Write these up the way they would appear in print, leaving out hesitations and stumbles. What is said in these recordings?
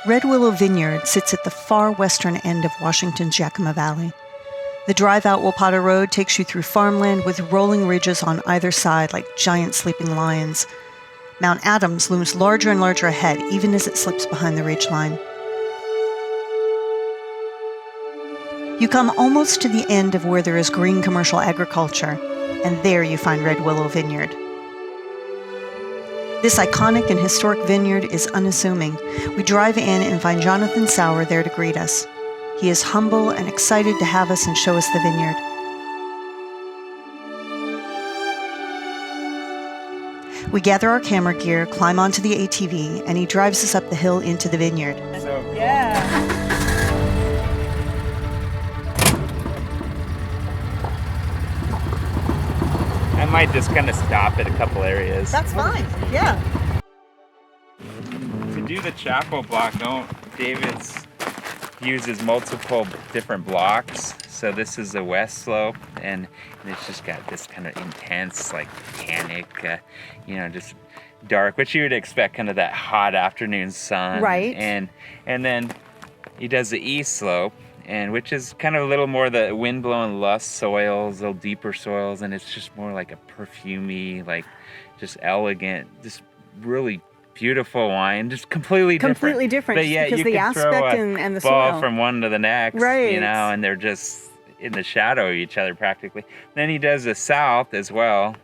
Red Willow Vineyard sits at the far western end of Washington's Yakima Valley. The drive out Wapata Road takes you through farmland with rolling ridges on either side like giant sleeping lions. Mount Adams looms larger and larger ahead, even as it slips behind the ridgeline. You come almost to the end of where there is green commercial agriculture, and there you find Red Willow Vineyard. This iconic and historic vineyard is unassuming. We drive in and find Jonathan Sauer there to greet us. He is humble and excited to have us and show us the vineyard. We gather our camera gear, climb onto the ATV, and he drives us up the hill into the vineyard. Yeah. I might just kind of stop at a couple areas. That's fine, yeah. To do the chapel block, David's uses multiple different blocks. So this is the west slope, and it's just got this kind of intense, like tannic, just dark, which you would expect, kind of that hot afternoon sun. Right. And then he does the east slope, and which is kind of a little more the windblown loess soils, little deeper soils, and it's just more like a perfumey, like just elegant, just really beautiful wine, just completely different. Completely different, But yeah, because you the can aspect throw and the ball soil. from one to the next, Right. and they're just in the shadow of each other practically. Then he does the south as well,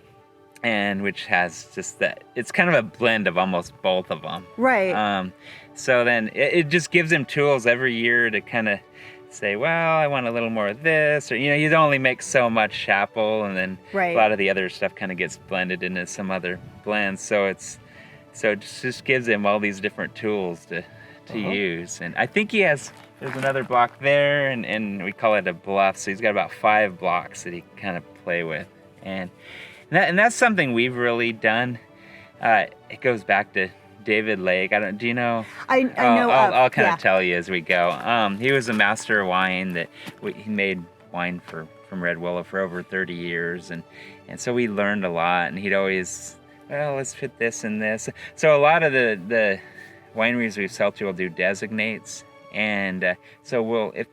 and which has just that, it's kind of a blend of almost both of them. Right. So then it just gives him tools every year to kind of say, well, I want a little more of this, or you only make so much chapel, and then Right. a lot of the other stuff kind of gets blended into some other blends. So it just gives him all these different tools to use. And I think there's another block there, and we call it a bluff. So he's got about 5 blocks that he kind of play with, and that's something we've really done. It goes back to David Lake. Do you know? I know. I'll kind yeah. of tell you as we go. He was a master of wine. He made wine from Red Willow for over 30 years, and so we learned a lot. And he'd always, well, let's fit this and this. So a lot of the wineries we sell to will do designates, and so we're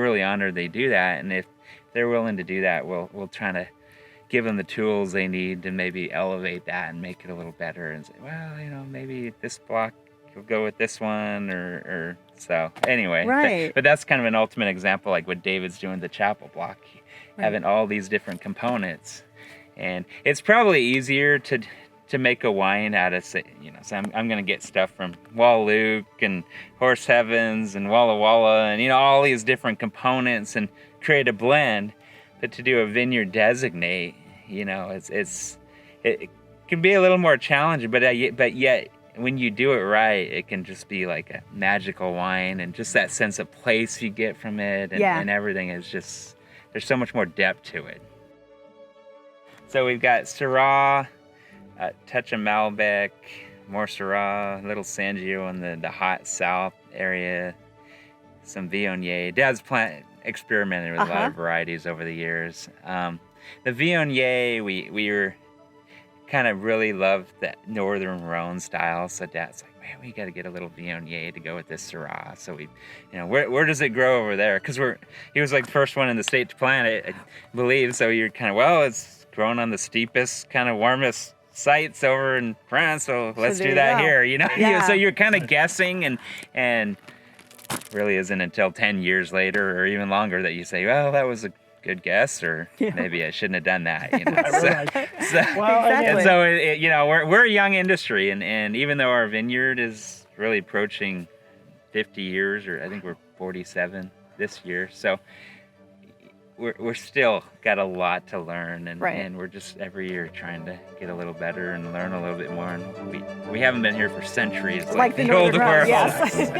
really honored they do that. And if they're willing to do that, we'll try to give them the tools they need to maybe elevate that and make it a little better, and say, well, maybe this block will go with this one, or so. Anyway, Right. But that's kind of an ultimate example, like what David's doing the chapel block, having all these different components, and it's probably easier to make a wine out of, so I'm going to get stuff from Wall Luke and Horse Heavens and Walla Walla and all these different components and create a blend. But to do a vineyard designate, it can be a little more challenging. But yet, when you do it right, it can just be like a magical wine, and just that sense of place you get from it, and everything is just, there's so much more depth to it. So we've got Syrah, touch of Malbec, more Syrah, little Sangio in the hot south area, some Viognier. Dad's experimented with a lot of varieties over the years. The Viognier, we were kind of really loved that Northern Rhone style. So Dad's like, man, we got to get a little Viognier to go with this Syrah. So we, where does it grow over there? Because he was like the first one in the state to plant it, I believe. So you're kind of, it's growing on the steepest, kind of warmest sites over in France. So let's do that here. Yeah. So you're kind of guessing, and really isn't until 10 years later or even longer that you say, well, that was a good guess, or maybe I shouldn't have done that. And so we're a young industry, and even though our vineyard is really approaching 50 years, or I think we're 47 this year, so we're still got a lot to learn, and we're just every year trying to get a little better and learn a little bit more. And we haven't been here for centuries, like the old world. Yes.